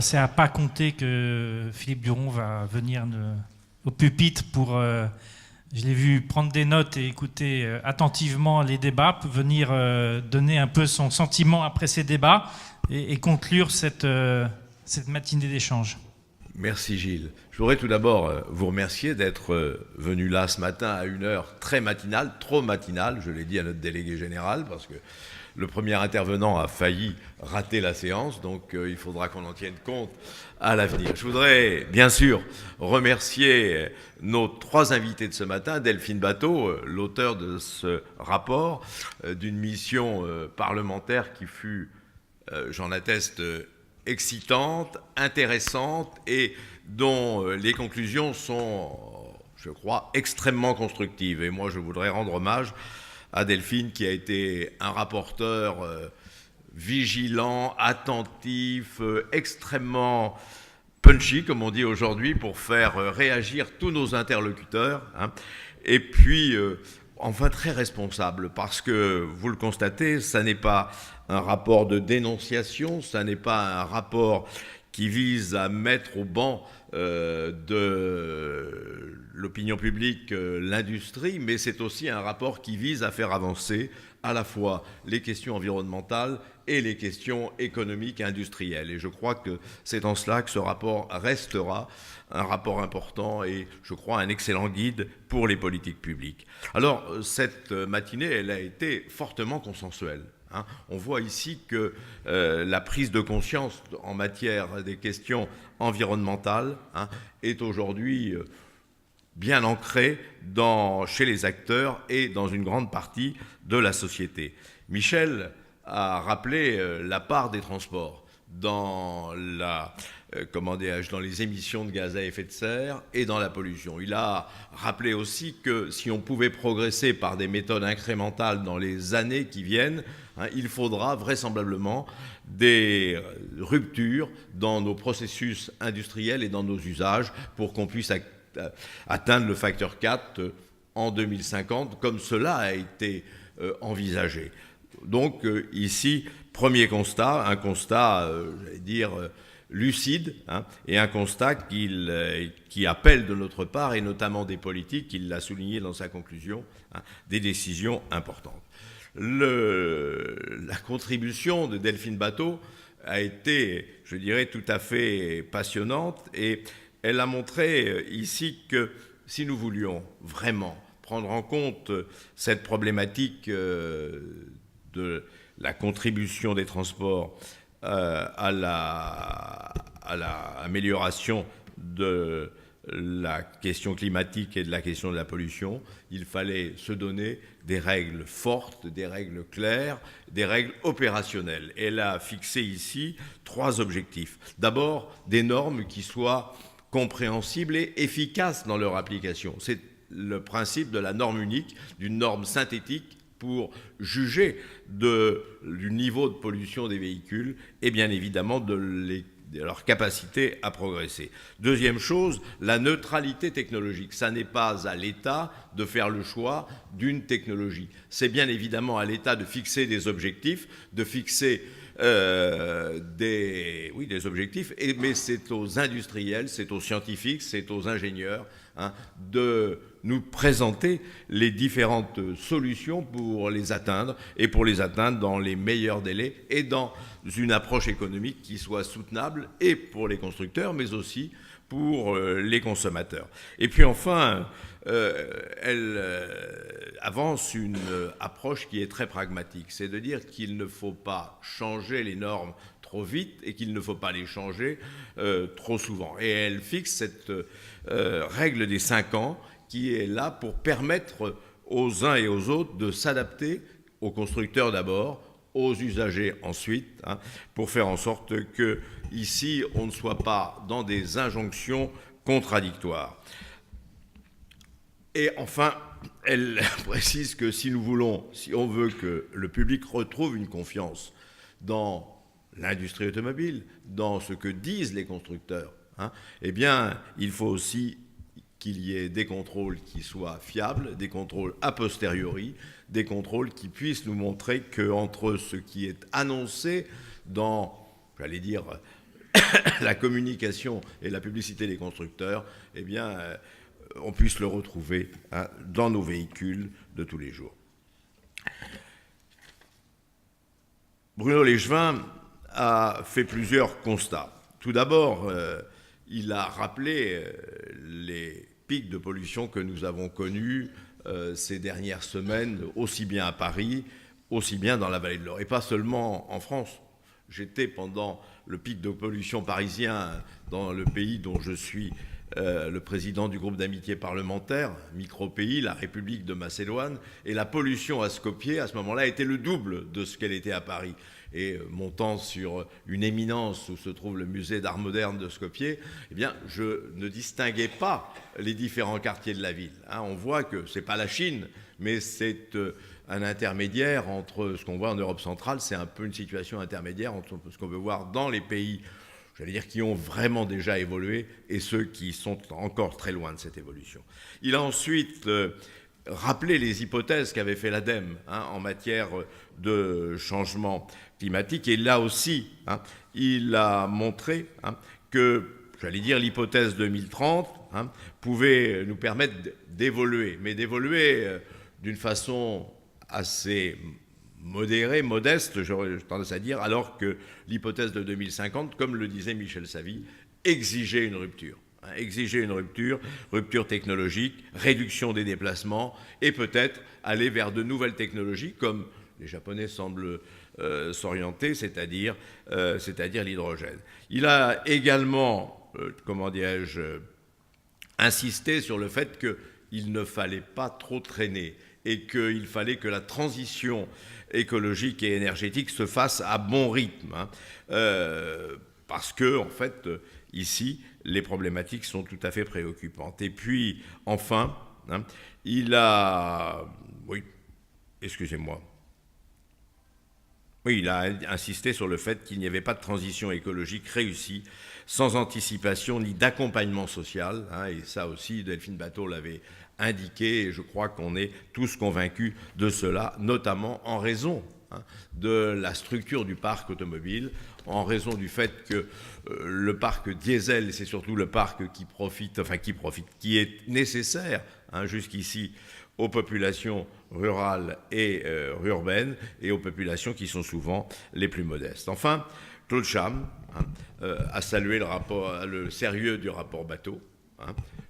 C'est à pas compter que Philippe Duron va venir au pupitre pour... je l'ai vu prendre des notes et écouter attentivement les débats, pour venir donner un peu son sentiment après ces débats et conclure cette matinée d'échange. Merci Gilles. Je voudrais tout d'abord vous remercier d'être venu là ce matin à une heure très matinale, trop matinale, je l'ai dit à notre délégué général, parce que le premier intervenant a failli rater la séance, donc il faudra qu'on en tienne compte à l'avenir. Je voudrais bien sûr remercier nos 3 invités de ce matin, Delphine Batho, l'auteur de ce rapport, d'une mission parlementaire qui fut, j'en atteste, excitante, intéressante et dont les conclusions sont, je crois, extrêmement constructives. Et moi, je voudrais rendre hommage à Delphine, qui a été un rapporteur vigilant, attentif, extrêmement punchy, comme on dit aujourd'hui, pour faire réagir tous nos interlocuteurs. Et puis, enfin, très responsable, parce que, vous le constatez, ça n'est pas un rapport de dénonciation, ça n'est pas un rapport qui vise à mettre au banc de l'opinion publique l'industrie, mais c'est aussi un rapport qui vise à faire avancer à la fois les questions environnementales et les questions économiques et industrielles. Et je crois que c'est en cela que ce rapport restera un rapport important et, je crois, un excellent guide pour les politiques publiques. Alors, cette matinée, elle a été fortement consensuelle. On voit ici que la prise de conscience en matière des questions environnementales est aujourd'hui bien ancrée chez les acteurs et dans une grande partie de la société. Michel a rappelé la part des transports dans dans les émissions de gaz à effet de serre et dans la pollution. Il a rappelé aussi que si on pouvait progresser par des méthodes incrémentales dans les années qui viennent, il faudra vraisemblablement des ruptures dans nos processus industriels et dans nos usages pour qu'on puisse atteindre le facteur 4 en 2050, comme cela a été envisagé. Donc ici, premier constat, un constat, j'allais dire, lucide, et un constat qui appelle de notre part, et notamment des politiques, il l'a souligné dans sa conclusion, des décisions importantes. La contribution de Delphine Batho a été, je dirais, tout à fait passionnante, et elle a montré ici que si nous voulions vraiment prendre en compte cette problématique de la contribution des transports à l'amélioration de la question climatique et de la question de la pollution, il fallait se donner des règles fortes, des règles claires, des règles opérationnelles. Elle a fixé ici 3 objectifs. D'abord, des normes qui soient compréhensibles et efficaces dans leur application. C'est le principe de la norme unique, d'une norme synthétique pour juger du niveau de pollution des véhicules et bien évidemment de leur capacité à progresser. Deuxième chose, la neutralité technologique. Ça n'est pas à l'État de faire le choix d'une technologie. C'est bien évidemment à l'État de fixer des objectifs, de fixer des objectifs, mais c'est aux industriels, c'est aux scientifiques, c'est aux ingénieurs de nous présenter les différentes solutions pour les atteindre, et pour les atteindre dans les meilleurs délais et dans une approche économique qui soit soutenable et pour les constructeurs, mais aussi pour les consommateurs. Et puis enfin, elle avance une approche qui est très pragmatique, c'est de dire qu'il ne faut pas changer les normes trop vite et qu'il ne faut pas les changer trop souvent. Et elle fixe cette règle des 5 ans qui est là pour permettre aux uns et aux autres de s'adapter, aux constructeurs d'abord, aux usagers ensuite, pour faire en sorte que ici on ne soit pas dans des injonctions contradictoires. Et enfin, elle précise que si on veut que le public retrouve une confiance dans l'industrie automobile, dans ce que disent les constructeurs, eh bien, il faut aussi qu'il y ait des contrôles qui soient fiables, des contrôles a posteriori, des contrôles qui puissent nous montrer qu'entre ce qui est annoncé dans, j'allais dire, la communication et la publicité des constructeurs, eh bien, on puisse le retrouver dans nos véhicules de tous les jours. Bruno Léchevin a fait plusieurs constats. Tout d'abord, il a rappelé les pics de pollution que nous avons connus ces dernières semaines, aussi bien à Paris, aussi bien dans la vallée de l'Eure, et pas seulement en France. J'étais pendant le pic de pollution parisien dans le pays dont je suis le président du groupe d'amitié parlementaire, micro-pays, la République de Macédoine, et la pollution à Skopje, à ce moment-là, était le double de ce qu'elle était à Paris. Et montant sur une éminence où se trouve le musée d'art moderne de Skopje, eh bien, je ne distinguais pas les différents quartiers de la ville. On voit que ce n'est pas la Chine, mais c'est un intermédiaire entre ce qu'on voit en Europe centrale. C'est un peu une situation intermédiaire entre ce qu'on peut voir dans les pays, j'allais dire, qui ont vraiment déjà évolué et ceux qui sont encore très loin de cette évolution. Il a ensuite rappelé les hypothèses qu'avait fait l'ADEME en matière de changement climatique. Et là aussi, il a montré que, j'allais dire, l'hypothèse 2030 pouvait nous permettre d'évoluer, mais d'évoluer d'une façon assez modérée, modeste, j'aurais tendance à dire, alors que l'hypothèse de 2050, comme le disait Michel Savy, exigeait une rupture. Exiger une rupture technologique, réduction des déplacements et peut-être aller vers de nouvelles technologies comme les Japonais semblent s'orienter, c'est-à-dire l'hydrogène. Il a également, insisté sur le fait qu'il ne fallait pas trop traîner et qu'il fallait que la transition écologique et énergétique se fasse à bon rythme. Parce que, en fait, ici, les problématiques sont tout à fait préoccupantes. Et puis, enfin, il a... Oui, excusez-moi. Oui, il a insisté sur le fait qu'il n'y avait pas de transition écologique réussie sans anticipation ni d'accompagnement social. Et ça aussi, Delphine Batho l'avait indiqué, et je crois qu'on est tous convaincus de cela, notamment en raison de la structure du parc automobile, en raison du fait que le parc diesel, c'est surtout le parc qui est nécessaire jusqu'ici aux populations rurales et urbaines et aux populations qui sont souvent les plus modestes. Enfin, Claude Cham a salué le sérieux du rapport Batho.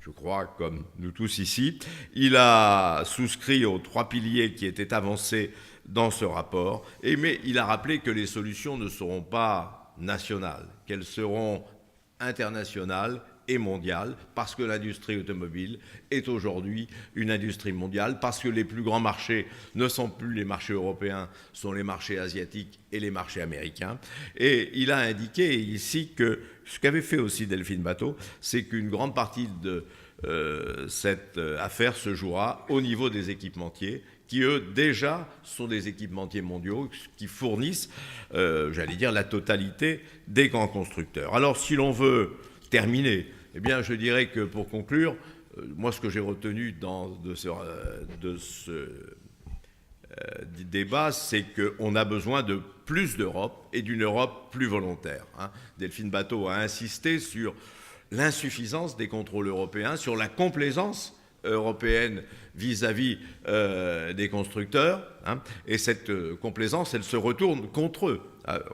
Je crois, comme nous tous ici, il a souscrit aux 3 piliers qui étaient avancés dans ce rapport, mais il a rappelé que les solutions ne seront pas nationales, qu'elles seront internationales et mondiale, parce que l'industrie automobile est aujourd'hui une industrie mondiale, parce que les plus grands marchés ne sont plus les marchés européens, sont les marchés asiatiques et les marchés américains. Et il a indiqué ici que ce qu'avait fait aussi Delphine Batho, c'est qu'une grande partie de cette affaire se jouera au niveau des équipementiers, qui eux déjà sont des équipementiers mondiaux, qui fournissent, j'allais dire, la totalité des grands constructeurs. Alors si l'on veut terminer, eh bien, je dirais que pour conclure, moi, ce que j'ai retenu de ce débat, c'est qu'on a besoin de plus d'Europe et d'une Europe plus volontaire. Delphine Batho a insisté sur l'insuffisance des contrôles européens, sur la complaisance européenne vis-à-vis des constructeurs, et cette complaisance, elle se retourne contre eux.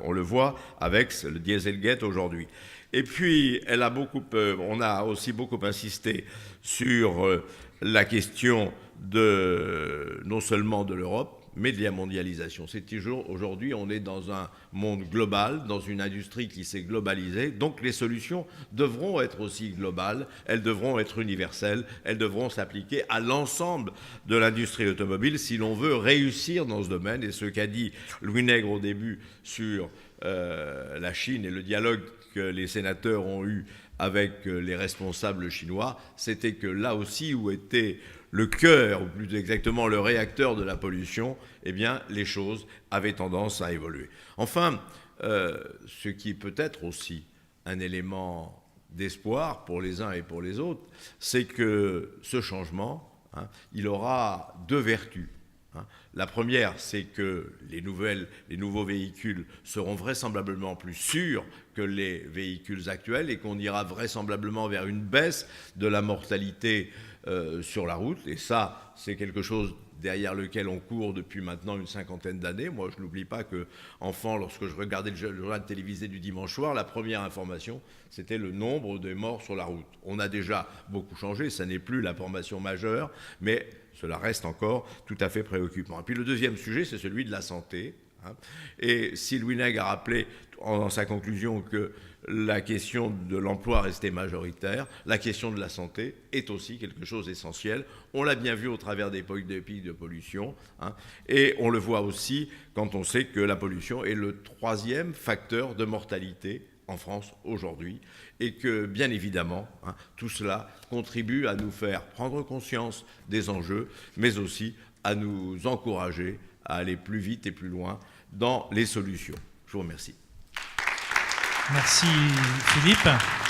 On le voit avec le Dieselgate aujourd'hui. Et puis, on a aussi beaucoup insisté sur la question non seulement de l'Europe, mais de la mondialisation. C'est toujours, aujourd'hui, on est dans un monde global, dans une industrie qui s'est globalisée, donc les solutions devront être aussi globales, elles devront être universelles, elles devront s'appliquer à l'ensemble de l'industrie automobile si l'on veut réussir dans ce domaine. Et ce qu'a dit Louis Nègre au début sur la Chine et le dialogue que les sénateurs ont eu avec les responsables chinois, c'était que là aussi où était le cœur, ou plus exactement le réacteur de la pollution, eh bien, les choses avaient tendance à évoluer. Enfin, ce qui peut être aussi un élément d'espoir pour les uns et pour les autres, c'est que ce changement, il aura 2 vertus. La première, c'est que les nouveaux véhicules seront vraisemblablement plus sûrs que les véhicules actuels et qu'on ira vraisemblablement vers une baisse de la mortalité sur la route. Et ça, c'est quelque chose derrière lequel on court depuis maintenant une cinquantaine d'années. Moi, je n'oublie pas qu'enfant, lorsque je regardais le journal télévisé du dimanche soir, la première information, c'était le nombre de morts sur la route. On a déjà beaucoup changé, ça n'est plus l'information majeure, mais cela reste encore tout à fait préoccupant. Et puis le deuxième sujet, c'est celui de la santé. Et Sylvie Nègre a rappelé dans sa conclusion que la question de l'emploi restait majoritaire, la question de la santé est aussi quelque chose d'essentiel. On l'a bien vu au travers des pics de pollution, et on le voit aussi quand on sait que la pollution est le 3e facteur de mortalité en France aujourd'hui, et que bien évidemment, tout cela contribue à nous faire prendre conscience des enjeux, mais aussi à nous encourager à aller plus vite et plus loin dans les solutions. Je vous remercie. Merci Philippe.